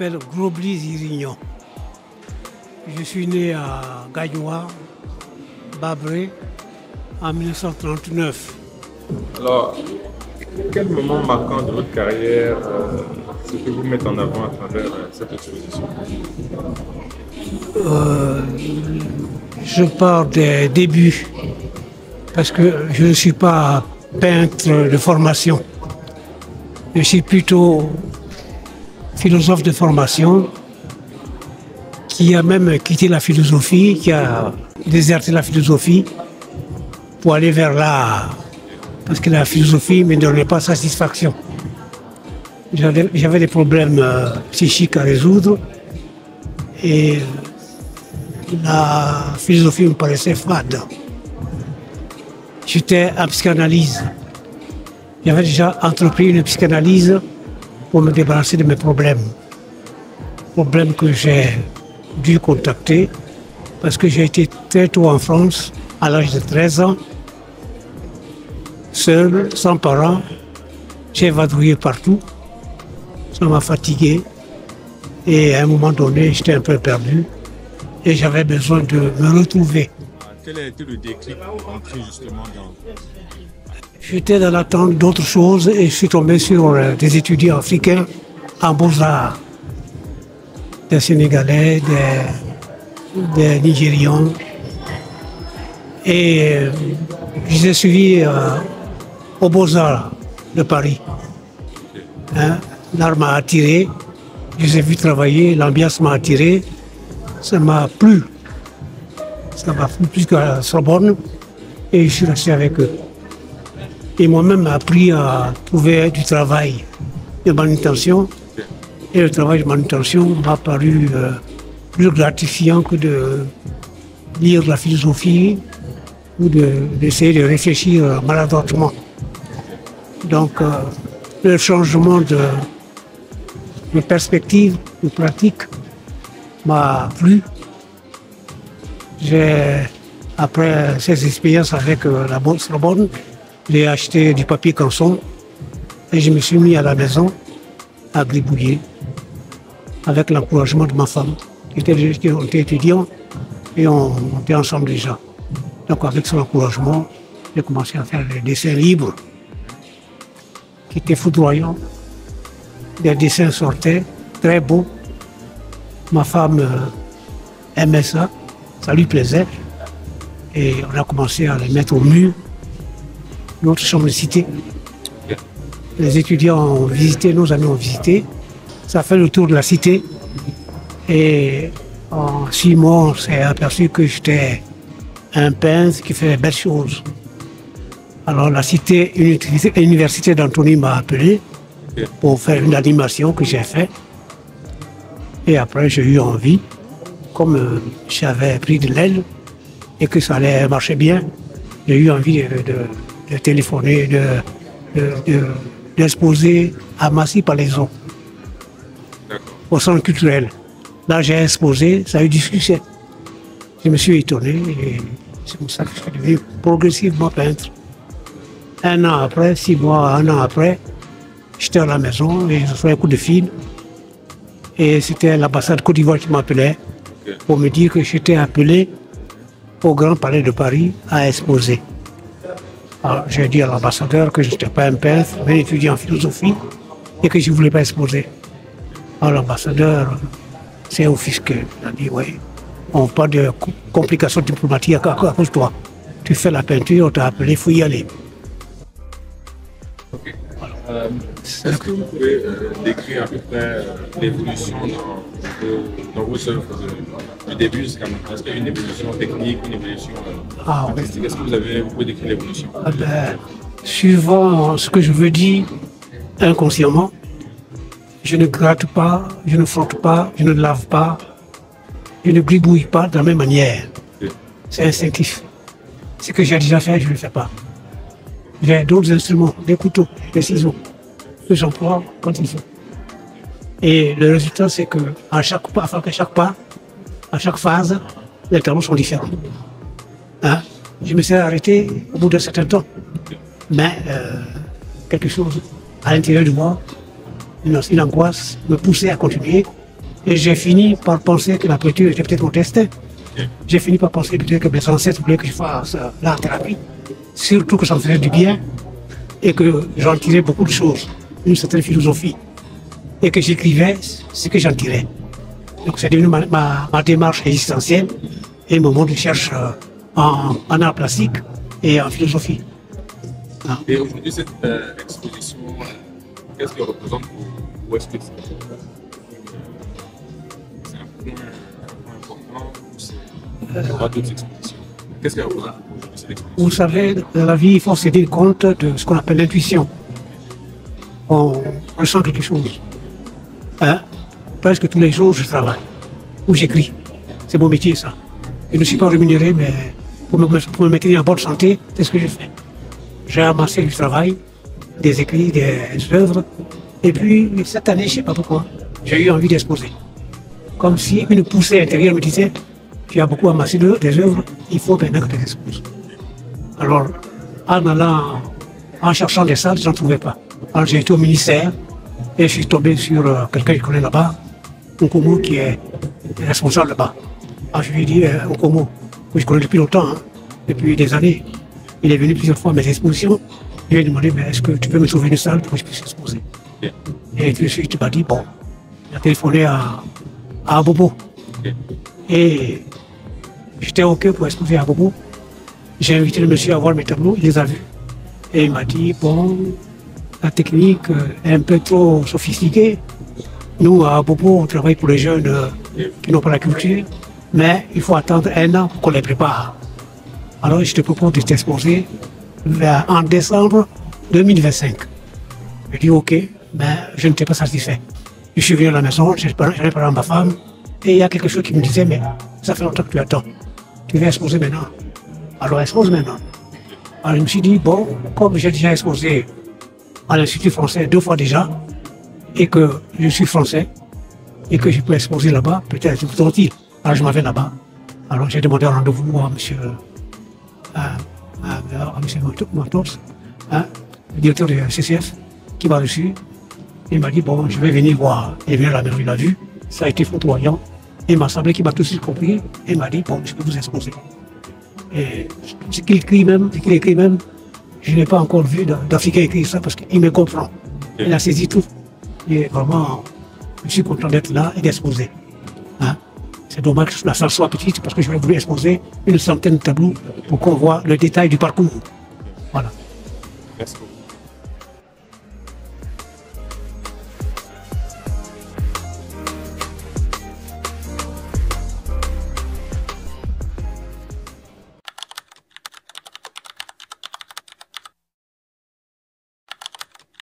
m'appelle Grobli Zirignon. Je suis né à Gagnoa, Babré, en 1939. Alors, quel moment marquant de votre carrière ce que vous mettez en avant à travers cette exposition? Je pars des débuts, parce que je ne suis pas peintre de formation. Je suis plutôt philosophe de formation, qui a même quitté la philosophie, qui a déserté la philosophie pour aller vers l'art, parce que la philosophie ne me donnait pas satisfaction. J'avais des problèmes psychiques à résoudre et la philosophie me paraissait fade. J'étais en psychanalyse. J'avais déjà entrepris une psychanalyse pour me débarrasser de mes problèmes. Problèmes que j'ai dû contacter parce que j'ai été très tôt en France, à l'âge de 13 ans, seul, sans parents. J'ai vadrouillé partout. Ça m'a fatigué. Et à un moment donné, j'étais un peu perdu. Et j'avais besoin de me retrouver. Quel a été le déclic pour entrer justement dans... J'étais dans l'attente d'autres choses et je suis tombé sur des étudiants africains en Beaux-Arts. Des Sénégalais, des Nigérians. Et je les ai suivis aux Beaux-Arts de Paris. Hein? L'art m'a attiré, je les ai vus travailler, l'ambiance m'a attiré, ça m'a plu. Ça m'a plu plus qu'à la Sorbonne et je suis resté avec eux. Ils m'ont même appris à trouver du travail de manutention. Et le travail de manutention m'a paru plus gratifiant que de lire la philosophie ou d'essayer de réfléchir maladroitement. Donc, le changement de perspective, de pratique m'a plu. Après ces expériences avec la Sorbonne, j'ai acheté du papier canson et je me suis mis à la maison à gribouiller avec l'encouragement de ma femme, qui était étudiant et on était ensemble déjà. Donc avec son encouragement, j'ai commencé à faire des dessins libres qui étaient foudroyants. Des dessins sortaient, très beaux. Ma femme aimait ça, ça lui plaisait. Et on a commencé à les mettre au mur, notre chambre de cité. Les étudiants ont visité, nos amis ont visité. Ça a fait le tour de la cité. Et en 6 mois, on s'est aperçu que j'étais un peintre qui fait de belles choses. Alors la cité, l'université d'Antony m'a appelé pour faire une animation que j'ai faite. Et après, j'ai eu envie, comme j'avais pris de l'aile et que ça allait marcher bien, j'ai eu envie de téléphoner, d'exposer à Massy-Palaiseau, au centre culturel. Là, j'ai exposé, ça a eu du succès. Je me suis étonné et c'est pour ça que je suis devenu progressivement peintre. 1 an après, 6 mois, 1 an après, j'étais à la maison et je reçois un coup de fil. Et c'était l'ambassade Côte d'Ivoire qui m'appelait pour me dire que j'étais appelé au Grand Palais de Paris à exposer. Alors j'ai dit à l'ambassadeur que je n'étais pas un peintre, mais un étudiant en philosophie et que je ne voulais pas exposer. Alors l'ambassadeur s'est offusqué. Il a dit oui, on parle de complications diplomatiques à cause de toi. Tu fais la peinture, on t'a appelé, il faut y aller. Okay. Est-ce que vous pouvez décrire à peu près l'évolution dans vos œuvres du début jusqu'à maintenant? Est-ce qu'il y a une évolution technique, une évolution artistique? Est-ce que vous pouvez décrire l'évolution? Suivant ce que je veux dire inconsciemment, je ne gratte pas, je ne frotte pas, je ne lave pas, je ne gribouille pas de la même manière. C'est instinctif. Ce que j'ai déjà fait, je ne le fais pas. J'ai d'autres instruments, des couteaux, des ciseaux, que j'emploie quand il faut. Et le résultat, c'est qu'à chaque pas, à chaque phase, les tableaux sont différents. Hein? Je me suis arrêté au bout d'un certain temps. Mais quelque chose à l'intérieur de moi, une angoisse me poussait à continuer Et j'ai fini par penser que la peinture était peut-être mon destin. J'ai fini par penser peut-être que mes ancêtres voulaient que je fasse l'art-thérapie. Surtout que ça me faisait du bien et que j'en tirais beaucoup de choses, une certaine philosophie. Et que j'écrivais ce que j'en tirais. Donc c'est devenu ma démarche existentielle et mon monde de recherche en art plastique et en philosophie. Ah. Et aujourd'hui, cette exposition, qu'est-ce qu'elle représente pour vous? Est-ce que c'est un point important ou c'est pas d'autres expositions? Qu'est-ce qu'elle représente pour vous, cette exposition? Vous savez, dans la vie, il faut se tenir compte de ce qu'on appelle l'intuition. On ressent quelque chose. Hein? Presque tous les jours, je travaille ou j'écris. C'est mon métier, ça. Je ne suis pas rémunéré, mais pour me maintenir en bonne santé, c'est ce que je fais. J'ai amassé du travail, des écrits, des œuvres. Et puis, cette année, je ne sais pas pourquoi, j'ai eu envie d'exposer. Comme si une poussée intérieure me disait, tu as beaucoup amassé des œuvres, il faut maintenant que tu les exposes. Alors, en allant, en cherchant des salles, je n'en trouvais pas. Alors, j'ai été au ministère et je suis tombé sur quelqu'un que je connais là-bas, Nkomo, qui est responsable là-bas. Alors, je lui ai dit, Nkomo, que je connais depuis longtemps, hein, depuis des années. Il est venu plusieurs fois à mes expositions. Je lui ai demandé, mais est-ce que tu peux me trouver une salle pour que je puisse exposer? Et tout de suite, il m'a dit, bon, il a téléphoné à Abobo. Et j'étais OK pour exposer à Abobo. J'ai invité le monsieur à voir mes tableaux, il les a vus. Et il m'a dit, bon, la technique est un peu trop sophistiquée. Nous, à Abobo, on travaille pour les jeunes qui n'ont pas la culture, mais il faut attendre un an pour qu'on les prépare. Alors, je te propose de t'exposer en décembre 2025. Je dis OK, mais je n'étais pas satisfait. Je suis venu à la maison, j'en ai parlé à ma femme, et il y a quelque chose qui me disait, mais ça fait longtemps que tu attends. Tu viens exposer maintenant. Alors, expose maintenant. Alors, je me suis dit, bon, comme j'ai déjà exposé à l'Institut français 2 fois déjà, et que je suis français, et que je peux exposer là-bas, peut-être c'est plus tranquille. Alors, je m'en vais là-bas. Alors, j'ai demandé un rendez-vous à monsieur Martos, le directeur de CCF, qui m'a reçu. Il m'a dit, bon, je vais venir voir. Il est venu à la maison, il a vu. Ça a été foudroyant. Il m'a semblé qu'il m'a tout de suite compris. Il m'a dit, bon, je peux vous exposer. Et ce qu'il écrit même, je n'ai pas encore vu d'Africain écrire ça parce qu'il me comprend. Il a saisi tout. Et vraiment, je suis content d'être là et d'exposer. Hein? C'est dommage que la salle soit petite parce que j'aurais voulu exposer une centaine de tableaux pour qu'on voit le détail du parcours. Voilà. Merci beaucoup.